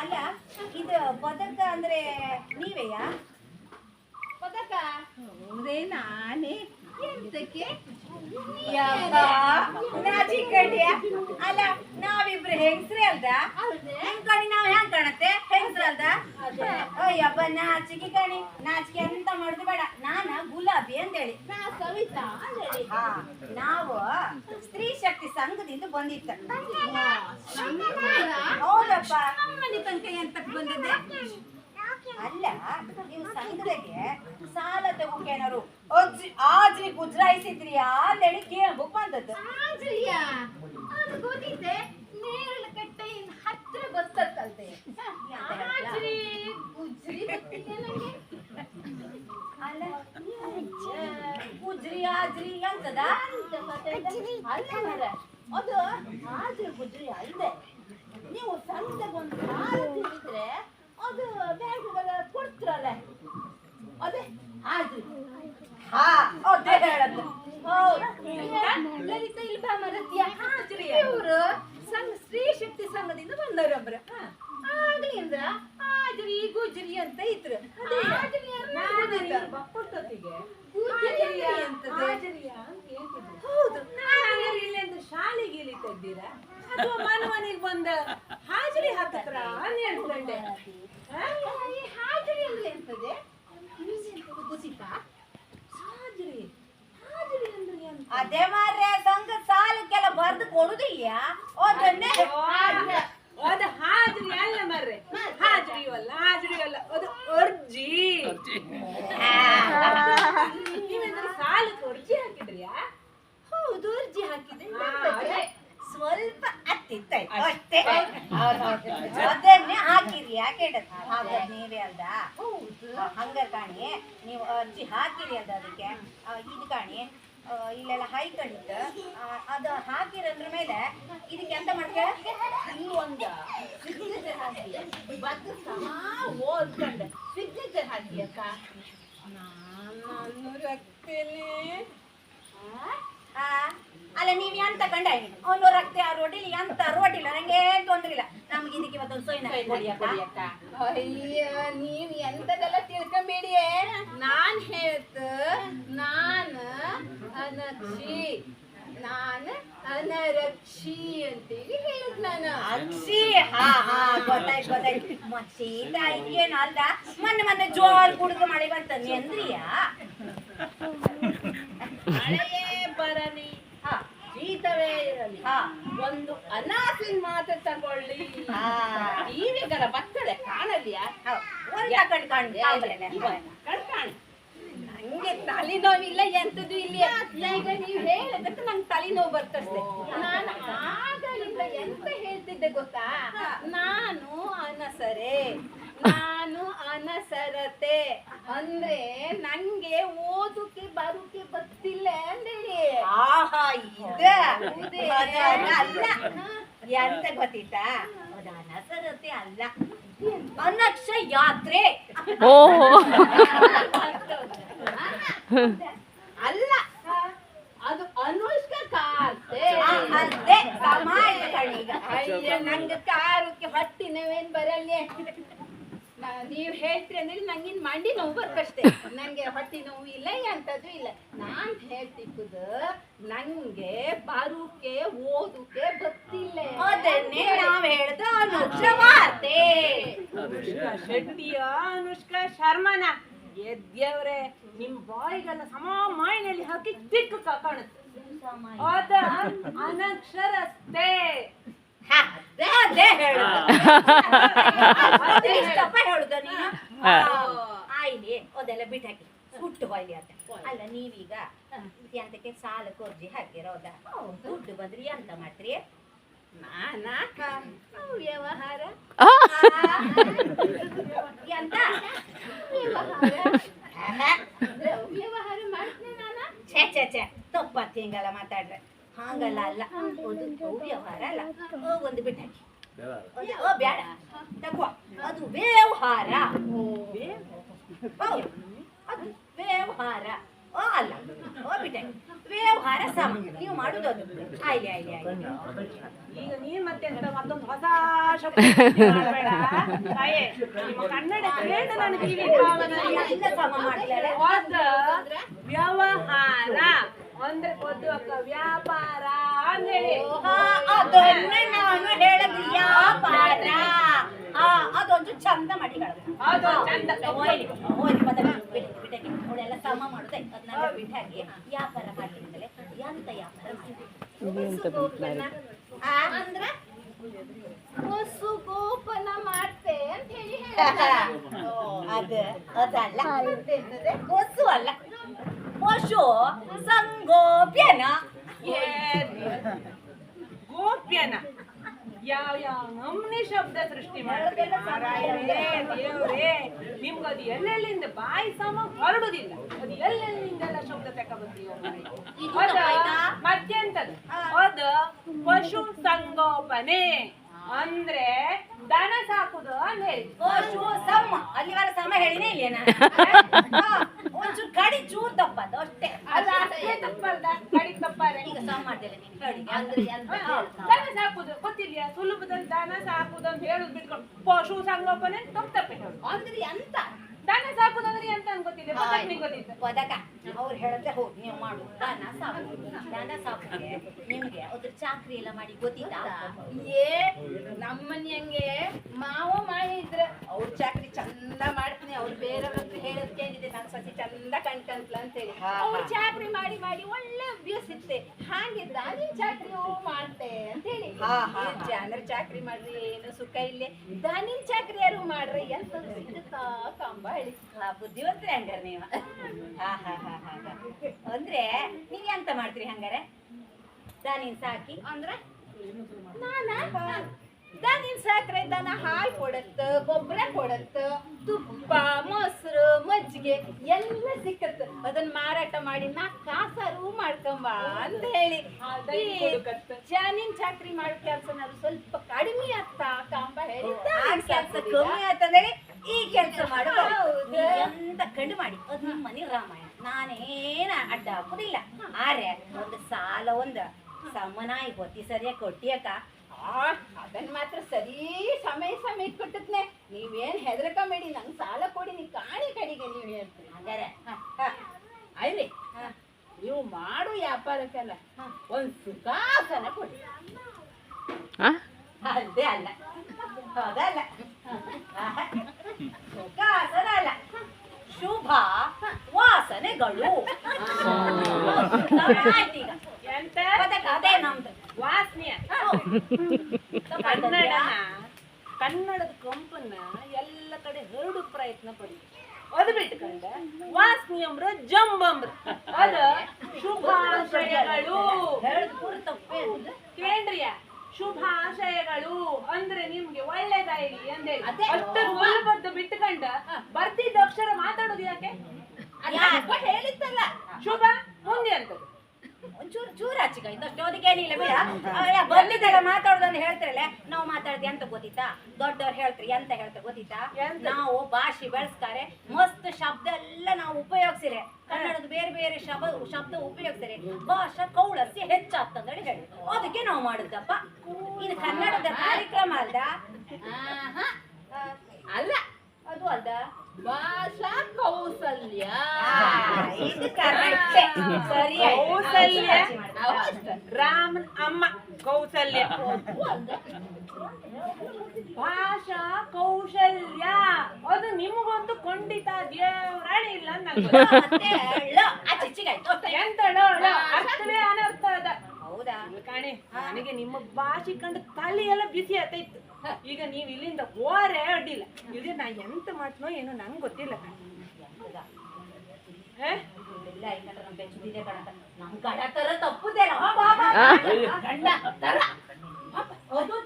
ಅಲ್ಲ ಇದು ಪದಕ ಅಂದ್ರೆ ನೀವೆಯಾ? ಪದಕ ಹೌದೇ ನಾನೇ. ಎಂತಕ್ಕೆ? ನಾಚಿಕಡ್ಯ ಅಲ್ಲ ನಾವಿಬ್ರು ಹೆಂಗ್ಸ್ರಿ ಅಲ್ದ ಹೆಂಗ್ ಕಣಿ ನಾವ್ ಹೆಂಗ್ ಕಾಣತ್ತೆ ಹೆಂಗ್ಸ್ರ ಅಲ್ದ? ಅಯ್ಯಪ್ಪ ನಾಚಿಕೆ ಕಣಿ, ನಾಚಿಕೆ ಅಂತ ಮಾಡುದು ಬೇಡ. ನಾನ ಗುಲಾಬಿ ಅಂತೇಳಿ. ನಾ ಸವಿತಾ ಅಂತೇಳಿ. ನಾವು ಸ್ತ್ರೀ ಶಕ್ತಿ ಸಂಘದಿಂದ ಬಂದಿತ್ತ. ಸಂಘದ? ಹೌದಪ್ಪ. ನಮ್ಮನೆ ತನಕ ಎಂತಕ್ ಬಂದಿದ್ದೆ? ಅಲ್ಲ ನೀವು ಸಂಘದಾಗೆ ಸಾಲ ತಗೋಕೇನಾರು ಆಜ್ರಿ ಗುಜ್ರಾಯಿಸಿದ್ರಿಯಾ ಅಂತೇಳಿ ಕೇಳ್ಬೇಕು ಬಂದದ್ದು. ಆಜ್ರಿಯ ಅದು ಗೊತ್ತಿದೆ. ನೇರಳ ಕಟ್ಟೆಯಿಂದ ಹತ್ರ ಗೊತ್ತಲ್ತೆ. ಆಜ್ರಿ ಗುಜ್ರಿ ಗೊತ್ತಿದೆ ನಂಗೆ. ಅಲ್ಲ ಗುಜ್ರಿ ಆಜ್ರಿ ಅಂತದ ಅಲ್ಲ ಮರ ಅದು ಆಜ್ರಿ ಗುಜ್ರಿ ಅಲ್ದೆ. ನೀವು ಸಂಘದಾಗ ಒಂದು ಸಾಲ ತಿಂದಿದ್ರೆ ಅದು ಬ್ಯಾಂಕ್ಗೆಲ್ಲ ಕೊಡ್ತಿರಲ್ಲ, ಅದೇ ಆಜ್ರಿ. ಹಾ ಅದೇ ಹೇಳದ್ದು. ಲಲಿತಾ ಇಲ್ಲಿ ಬಾ ಮರತ್ಯ. ಇವರು ಸಂಘ ಸ್ತ್ರೀ ಶಕ್ತಿ ಸಂಘದಿಂದ ಬಂದವರೊಬ್ರು. ಆಗ್ಲಿಂದ ಆಜ್ರಿ ಗುಜ್ರಿ ಅಂತ ಇದ್ರು. ಹೌದು, ಇಲ್ಲಿಂದ ಶಾಲೆಗೆ ಇಳಿತಾ ಇದ್ದೀರಾ ಅಥವಾ ಮನೆಗೆ ಬಂದ ಹಾಜರಿ ಹಾಕತ್ರ ಹೇಳ್ಕೊಂಡೆ. ಈ ಹಾಜರಿ ಅಂದ್ರೆ ಎಂತದೆ? ಗೊತ್ತಿತ್ತಾ? ಹಾಜರಿ ಹಾಜರಿ ಅಂದ್ರೆ ಎಂತ? ಅದೇ ಮಾರ್ರೆ ಸಂಘ ಸಾಲಕ್ಕೆಲ್ಲ ಬರ್ದು ಕೊಡುದಿಲ್ಲ ಅದನ್ನೇ. ಅದು ಹಾಜರಿ ಅಲ್ಲ ಮರ್ರೆ, ಹಾಜರಿ ಅಲ್ಲ, ಹಾಜರಿ ಅಲ್ಲ, ಅದು ಅರ್ಜಿ. ನೀವೇಂದ್ರೆ ಸಾಲಕ್ಕೆ ಅರ್ಜಿ ಹಾಕಿದ್ರಿಯಾ? ಹೌದು, ಅರ್ಜಿ ಹಾಕಿದೆ. ಸ್ವಲ್ಪ ಹತ್ತಿತ್ತಾಯ್ತು ಅಷ್ಟೇ. ಅದನ್ನೇ ಹಾಕಿರಿ ಯಾಕೆ ಹಾಗಾದ್ರೆ ನೀವೇ ಅಲ್ದ? ಹಂಗ ಕಾಣಿ ನೀವು ಅರ್ಜಿ ಹಾಕಿರಿ ಅಲ್ದ ಅದಕ್ಕೆ. ಇದು ಕಾಣಿ ಇಲ್ಲೆಲ್ಲ ಹೈಕಂಡಿತ್ತು ಅದು ಹಾಕಿರಂದ್ರ ಮೇಲೆ ಇದಕ್ಕೆ ಎಂತ ಮಾಡ್ತೀರ? ಈ ಒಂದು ಸಿಗ್ನೇಚರ್ ಹಾಕಿ ಬದ್ದು ಸಮ ಓದ್ಕೊಂಡೆ ಸಿಗ್ನೇಚರ್ ಹಾಕಿ ಅಕ್ಕ. ನಾನು ರಕ್ತೇನೆ. ಅಲ್ಲ ನೀವ್ ಎಂತ ಕಂಡ ಅವನು ರಕ್ತ ರೋಟಿಲಿ ಎಂತ ರೋಟಿಲ್ಲ ನಂಗೆ ಏನ್ ತೊಂದ್ರೆ ಇಲ್ಲ. ನಮ್ಗೆ ಇದಕ್ಕೆ ಇವತ್ತೊಂದು ಸೊಯ್ನ ಅಯ್ಯ, ನೀವ್ ಎಂತದೆಲ್ಲ ತಿಳ್ಕೊಂಬೇಡಿ. ನಾನ್ ಹೇಳ್ತ ನಾನು ಅನಕ್ಷಿ, ನಾನು ಅನರಕ್ಷಿ ಅಂತೇಳಿ ಹೇಳುದ್ ನಾನು. ಅಕ್ಷಿ. ಹಾ ಹಾ ಗೊತ್ತಾಯ್ತು ಗೊತ್ತಾಯ್ತು. ಶೀತ ಇದಕ್ಕೇನು ಅಲ್ದ ಮೊನ್ನೆ ಜೋರ್ ಕುಡುಕು ಮಾಡಿ ಬರ್ತದೆ ಅಂದ್ರಿಯಾ? ಮಳೆಯೇ ಬರಲಿ, ಶೀತವೇ ಇರಲಿ, ಒಂದು ಅನಾಸಿನ ಮಾತು ತಗೊಳ್ಳಿ. ಟಿವಿಗರ ಬರ್ತದೆ ಕಾಣಲಿಯಾ? ಕಣ್ಕಾಣಿ. ನಂಗೆ ತಲೆನೋವಿಲ್ಲ ಎಂತದ್ದು ಇಲ್ಲಿ. ಈಗ ನೀವು ಹೇಳದಕ್ಕೆ ನಂಗೆ ತಲೆನೋವು ಬರ್ತದೆ. ನಾನು ಆಗಲಿಂದ ಎಂತ ಹೇಳ್ತಿದ್ದೆ ಗೊತ್ತಾ? ನಾನು ಅನಸರೆ, ನಾನು ಅನಸರತೆ ಅಂದ್ರೆ ನಂಗೆ ಓದುಕ್ಕೆ ಬರುಕ್ಕೆ ಗೊತ್ತಿಲ್ಲ ಅಂದೇಳಿ. ಆಹಾ ಇದೆ ಅಲ್ಲ ಎಂತ ಗೊತ್ತಿತ್ತಾ? ಅದು ಅನಸರತೆ ಅಲ್ಲ, ಅನಕ್ಷ ಯಾತ್ರೆ. ಅಲ್ಲ, ಅದು ಅನುಷ್ಕ ಕಾರ್ತೆ. ಅದೇ ಸಮಾಜ ಕಣೀಗ. ಅಯ್ಯ, ನಂಗೆ ಕಾರಕ್ಕೆ ಹೊಟ್ಟಿ ನೋವೇನ್ ಬರಲ್ಲೇ. ನೀವ್ ಹೇಳ್ತೀರಿ ಅಂದ್ರೆ ನಂಗಿನ್ ಮಂಡಿ ನೋವು ಬರ್ತಷ್ಟೇ. ನಂಗೆ ಹೊಟ್ಟಿ ನೋವು ಇಲ್ಲ, ಎಂತದ್ದು ಇಲ್ಲ. ನಾನ್ ಹೇಳ್ತಿಕ್ಕುದು ನಂಗೆ ಬರುಕೆ ಓದುಕೆ ಗೊತ್ತಿಲ್ಲ. ಅದನ್ನೇ ನಾವ್ ಹೇಳ್ದು ಅನುಕ್ಷ ವಾರ್ತೆ. ಅನುಷ್ಕಾ ಶೆಟ್ಟಿಯ ಅನುಷ್ಕಾ ಶರ್ಮನ ಎದ್ಯವ್ರೆ ನಿಮ್ ಬಾಯಿಗೆಲ್ಲ ಸಮ ಮಾಯಿನಲ್ಲಿ ಹಾಕಿ ತಿಕ್ಕು ಕಾಣುತ್ತೆ. ಅದ ಅನಕ್ಷರಸ್ತೆ. ಅದೇ ಹೇಳುದು. ಇಷ್ಟಪ್ಪ ಹೇಳುದ ನೀನು? ಆಯ್ಲಿ ಅದೆಲ್ಲ ಬಿಟ್ಟಾಕಿ ಸುಟ್ಟು ಹೋಯ್ಲಿ ಅಂತ. ಅಲ್ಲ ನೀವೀಗ ಎಂತಕ್ಕೆ ಸಾಲಕ್ಕೆ ಅರ್ಜಿ ಹಾಕಿರೋದ? ದುಡ್ಡು ಬಂದ್ರಿ ಎಂತ ಮಾಡ್ತೀರಿ? ನಾನಾ ವ್ಯವಹಾರ ಎಂತ ವ್ಯವಹಾರ ಮಾಡ್ತೀನಿ ನಾನು. ಛೇ ತಪ್ಪತ್ತು ಹಿಂಗೆಲ್ಲ ಮಾತಾಡ್ರೆ. ಹಂಗಲ್ಲ ಅಲ್ಲ, ಅದು ವ್ಯವಹಾರ ಅಲ್ಲ. ಒಂದು ಬಿಟ್ಟಾಕಿ ಬೇಡ ತಗೋ, ಅದು ವ್ಯವಹಾರ. ಅದು ವ್ಯವಹಾರ. ಓ ಅಲ್ಲ ಓ ಬಿಟ್ಟೆ ವ್ಯವಹಾರ ಸಮ ನೀವು ಮಾಡುದು ಅದು ಆಯ್ಲೆ ಈಗ ನೀನ್ ಮತ್ತೆ ಎಂತ ಮತ್ತೊಂದು ಹೊಸ ಶಬ್ದ ಮಾಡ್ಬೇಡ ತಾಯೇ. ನಿಮ್ಮ ಕನ್ನಡ ಕೇಳಿದ ನನ್ನ ಕಿವಿ ಎಲ್ಲ ಸಮ ಮಾಡ್ತಾರೆ ವ್ಯವಹಾರ ಅಂದ್ರೆ ಕೊದ್ದು ವ್ಯಾಪಾರ ಅಂದೇಳಿ ಅದನ್ನೇ ನಾನು ಹೇಳದು ವ್ಯಾಪಾರ ಅದೊಂದು ಚಂದ ಮಾಡಿ ಅದು ಚಂದ ಅವಳೆಲ್ಲ ಸಮ ಮಾಡುತ್ತೆ ಅದನ್ನೆಲ್ಲ ಬಿಟ್ಟಾಗಿ ವ್ಯಾಪಾರ ಮಾಡ್ಲಿಂದಲೇ ಎಂತ ವ್ಯಾಪಾರ ಅಂದ್ರ ಹೊಸು ಗೋಪನ ಮಾಡ್ತೆ ಅಂತ ಹೇಳಿ ಅದಲ್ಲ ಹೊಸು ಅಲ್ಲ ಪಶು ಸಂಗೋಪ್ಯನ ಗೋಪ್ಯನ ಯಾವ ನಮ್ನಿ ಶಬ್ದ ಸೃಷ್ಟಿ ಮಾಡ್ತಾರೆ ಮಾರಾಯರೇ ದೇವ್ರೇ. ನಿಮ್ಗದು ಎಲ್ಲೆಲ್ಲಿಂದ ಬಾಯಿ ಸಮ ಹೊರಡುದಿಲ್ಲ, ಅದು ಎಲ್ಲೆಲ್ಲಿಂದೆಲ್ಲ ಶಬ್ದ ತಕೊಂಡ್ಬಂದಿಯೋ ಮತ್ತೆಂತದು ಅದು ಪಶು ಸಂಗೋಪನೆ ಅಂದ್ರೆ ದನ ಸಾಕುದು ಅಂತ ಹೇಳಿ. ಪಶು ಸಮ ಅಲ್ಲಿವರ ಸಮ ಹೇಳಿನೇ ಇಲ್ಲ ಒಂಚೂರು ಕಡಿ ಚೂರ್ ತಪ್ಪದು ಅಷ್ಟೇ. ಅದು ಅಷ್ಟೇ ತಪ್ಪಲ್ದ, ಕಡಿ ತಪ್ಪಾರೆ. ಈಗ ಸಮ ಮಾಡ್ತಿಲ್ಲ ನೀನು ಕಡಿ ದನ ಸಾಕುದು ಗೊತ್ತಿಲ್ಲ, ಸುಲಭದಲ್ಲಿ ದನ ಸಾಕುದು ಅಂತ ಹೇಳುದು ಬಿಟ್ಕೊಂಡು ಪಶು ಸಂಗೋಪನೆ ತಪ್ಪೆ ಹೇಳುದು. ಅಂದ್ರೆ ಎಂತ ದನ ಸಾಕುದಂದ್ರೆ ಎಂತ ಗೊತ್ತಿಲ್ಲ, ಗೊತ್ತಿತ್ತು. ಪದಕ ಅವ್ರು ಹೇಳಿದ್ರೆ ಹೋಗಿ ನೀವು ಮಾಡು ದನ ಸಾಕು ನಿಮ್ಗೆ ಅದ್ರ ಚಾಕ್ರಿ ಎಲ್ಲ ಮಾಡಿ ಗೊತ್ತಿತ್ತಾ? ಏ ನಮ್ಮನೆಯಂಗೆ ಮಾವ ಮಾಡಿದ್ರ ಅವ್ರ ಚಾಕ್ರಿ ಚಂದ ಮಾಡ್ತೀನಿ. ಅವ್ರು ಬೇರೆಯವ್ರ ಹತ್ರ ಹೇಳೋದ್ ಕೇಳಿದೆ ನನ್ನ ಸಸಿ ಚಂದ ಕಣ್ಕಂತ್ಲ ಅಂತೇಳಿ. ಅವ್ರು ಚಾಕ್ರಿ ಮಾಡಿ ಮಾಡಿ ಒಳ್ಳೆ ಅಭ್ಯಾಸ ಇತ್ತೆ. ಹಾಗೆ ದಾನಿನ್ ಚಾಕ್ರಿ ಮಾಡ್ತೆ ಅಂತ ಹೇಳಿ. ಜನರ ಚಾಕ್ರಿ ಮಾಡ್ರಿ ಏನು ಸುಖ ಇಲ್ಲೇ, ದಾನಿನ್ ಚಾಕ್ರಿ ಯಾರು ಮಾಡ್ರಿ ಎಂತ ಸಿಗುತ್ತಾ ಕಂಬ ಹೇಳಿ. ಬುದ್ಧಿವಂತ್ರಿ ಹಂಗಾರೆ ನೀವು. ಅಂದ್ರೆ ನೀವ್ ಎಂತ ಮಾಡ್ತೀರಿ ಹಂಗಾರೆ? ದಾನಿನ್ ಸಾಕಿ ಅಂದ್ರ ದನಿನ್ ಸಾಕ್ರೆ ದನ ಹಾಲು ಕೊಡತ್ತ, ಗೊಬ್ಬರ ಕೊಡತ್ತ, ತುಪ್ಪ ಮೊಸರು ಮಜ್ಜಿಗೆ ಎಲ್ಲ ಸಿಕ್ಕತ್ತ. ಅದನ್ನ ಮಾರಾಟ ಮಾಡಿ 4 ಕಾಸಾರು ಮಾಡ್ಕೊಂಬ ಅಂತ ಹೇಳಿ. ಜಾನಿನ್ ಚಾಕ್ರಿ ಮಾಡೋ ಕೆಲ್ಸನಾದ್ರು ಸ್ವಲ್ಪ ಕಡಿಮೆ ಆಗ್ತಾ ಕಂಬ ಹೇಳಿ. ಕೆಲ್ಸ ಕಮ್ಮಿ ಆಗ್ತದೇಳಿ ಈ ಕೆಲ್ಸ ಮಾಡುದು ಎಂತ ಕಂಡು ಮಾಡಿ ಅದು ನಿಮ್ಮ ಮನೆ ರಾಮಾಯಣ. ನಾನೇನ ಅಡ್ಡ ಹಾಕುದಿಲ್ಲ. ಆರೆ ಒಂದು ಸಾಲ ಒಂದು ಸಮನಾಯಿ ಗೊತ್ತಿ ಸರಿಯಾಗಿ ಕೊಟ್ಟಿಯಕ್ಕ. ಅದನ್ನ ಮಾತ್ರ ಸರಿ ಸಮಯ ಕೊಟ್ಟದ್ನೆ. ನೀವೇನ್ ಹೆದರ್ಕೊಂಬೇಡಿ, ನಂಗೆ ಸಾಲ ಕೊಡಿ, ನೀ ಕಾಣಿ ಕಡೆಗೆ ನೀವು ಹೇಳ್ತೀರಿ. ಹಂಗಾರೆ ಅಯ್ರಿ ನೀವು ಮಾಡು ವ್ಯಾಪಾರಕ್ಕೆಲ್ಲ ಒಂದ್ ಸುಖಾಸನ ಕೊಡಿ. ಅದೇ ಅಲ್ಲ ಅದಲ್ಲ ಸುಖಾಸನ ಅಲ್ಲ, ಶುಭ ವಾಸನೆಗಳು. ಆಯ್ತೀಗ ಎಂತ ಅದೇ ನಮ್ದು ವಾಸನೆ. ಕನ್ನಡದ ಕಂಪನ್ನ ಎಲ್ಲ ಕಡೆ ಹರಡು ಪ್ರಯತ್ನ ಪಡಿ. ಅದು ಬಿಟ್ಕೊಂಡ ವಾಸನಿಯಮ್ರ ಜಂಬಮ್ರ ಅದ ಶುಭಾಶಯಗಳು ಕೇಂದ್ರಿಯ ಶುಭಾಶಯಗಳು ಅಂದ್ರೆ ನಿಮ್ಗೆ ಒಳ್ಳೇದಾಯ್ಲಿ ಅಂದೆ. ಅಷ್ಟು ಮೂಲಬದ್ಧ ಬಿಟ್ಕೊಂಡ ಬರ್ತಿದ್ದ ಅಕ್ಷರ ಮಾತಾಡೋದು ಯಾಕೆ? ಹೇಳಿದ್ದಲ್ಲ ಶುಭ ಮುಂದೆ ಅಂತದ್ದು ಒಂಚೂರು ಚೂರು ಹಚ್ಚಿಕ ಇದಷ್ಟು ಅದಕ್ಕೇನಿಲ್ಲ ಬಿಡ. ಬಂದಿದ್ದೆಲ್ಲ ಮಾತಾಡೋದಂತ ಹೇಳ್ತಿರಲ್ಲ, ನಾವು ಮಾತಾಡ್ದು ಎಂತ ಗೊತ್ತಿತ್ತಾ? ದೊಡ್ಡವ್ರು ಹೇಳ್ತೀರಿ ಎಂತ ಹೇಳ್ತಾರೆ ಗೊತ್ತಿತ್ತಾ? ನಾವು ಭಾಷೆ ಬೆಳೆಸ್ತಾರೆ, ಮಸ್ತ್ ಶಬ್ದ ಎಲ್ಲ ನಾವು ಉಪಯೋಗಿಸಿರೆ, ಕನ್ನಡದ ಬೇರೆ ಬೇರೆ ಶಬ್ದ ಉಪಯೋಗಿಸಿರೆ ಭಾಷಾ ಕೌಳಸ್ಯ ಹೆಚ್ಚಾಗ್ತಂದೇಳಿ ಹೇಳಿ ಅದಕ್ಕೆ ನಾವು ಮಾಡುದಪ್ಪ. ಇದು ಕನ್ನಡದ ಕಾರ್ಯಕ್ರಮ ಅಲ್ದ? ಅಲ್ಲ ಅದು ಅಲ್ದ ಭಾಷಾ ಕೌಶಲ್ಯ. ಇದು ಕರೆಕ್ಟ್ ಸರಿ. ಕೌಸಲ್ಯ ರಾಮನ್ ಅಮ್ಮ ಕೌಸಲ್ಯ. ಭಾಷಾ ಕೌಶಲ್ಯ ಅದು ನಿಮಗೊಂದು ಖಂಡಿತ ದೇವರಾಣಿ ಇಲ್ಲ ಎಂತ ಅರ್ಥವೇ ಅನರ್ಥ ಅದ. ಹೌದಾ ಕಾಣೆ ನನಗೆ ನಿಮ್ಮ ಭಾಷೆ ಕಂಡು ತಲೆ ಎಲ್ಲ ಬಿಸಿ ಆತೈತು. ಈಗ ನೀವ್ ಇಲ್ಲಿಂದ ಹೋರೆ ಅಡ್ಡಿಲ್ಲ, ಇಲ್ಲಿ ನಾ ಎಂತ ಮಾಡ್ತನೋ ಏನೋ ನಂಗೆ ಗೊತ್ತಿಲ್ಲ. ನಮ್ ಗಂಡ ತರ ತಪ್ಪುದೇನ ಗಂಡ ತರ ಅದು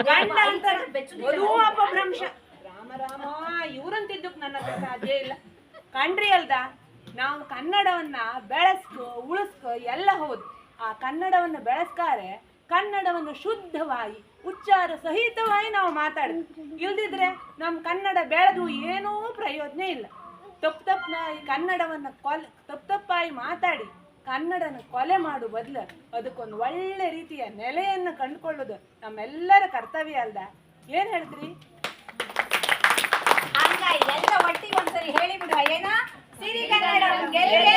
ಗಂಡ ಅಂತಾರ ಅದು ಅಪಭ್ರಂಶ. ರಾಮ ರಾಮ ಇವ್ರಂತಿದ್ದಕ್ ನನ್ನ ಹತ್ರ ಸಾಧ್ಯ ಇಲ್ಲ ಕಂಡ್ರಿ ಅಲ್ದ. ನಾವು ಕನ್ನಡವನ್ನ ಬೆಳೆಸ್ಕೊ ಉಳಿಸ್ಕೊ ಎಲ್ಲ ಹೌದು. ಆ ಕನ್ನಡವನ್ನ ಬೆಳೆಸ್ಕಾರೆ ಕನ್ನಡವನ್ನು ಶುದ್ಧವಾಗಿ ಉಚ್ಚಾರ ಸಹಿತವಾಗಿ ನಾವು ಮಾತಾಡ್ತೀವಿ. ಇಲ್ದಿದ್ರೆ ನಮ್ಮ ಕನ್ನಡ ಬೆಳೆದು ಏನೂ ಪ್ರಯೋಜನ ಇಲ್ಲ. ತಪ್ಪಾಯಿ ಕನ್ನಡವನ್ನ ತಪ್ಪಾಯಿ ಮಾತಾಡಿ ಕನ್ನಡನ ಕೊಲೆ ಮಾಡು ಬದಲು ಅದಕ್ಕೊಂದು ಒಳ್ಳೆ ರೀತಿಯ ನೆಲೆಯನ್ನು ಕಂಡುಕೊಳ್ಳೋದು ನಮ್ಮೆಲ್ಲರ ಕರ್ತವ್ಯ ಅಲ್ದ? ಏನ್ ಹೇಳ್ತೀರಿ? ಹಂಗ ಎಲ್ಲ ಒಟ್ಟಿಗೆ ಒಂದ್ಸರಿ ಹೇಳಿಬಿಡುವ ಏನ ಸಿರಿಗನ್ನಡ ಗೆಲ್ಗೆ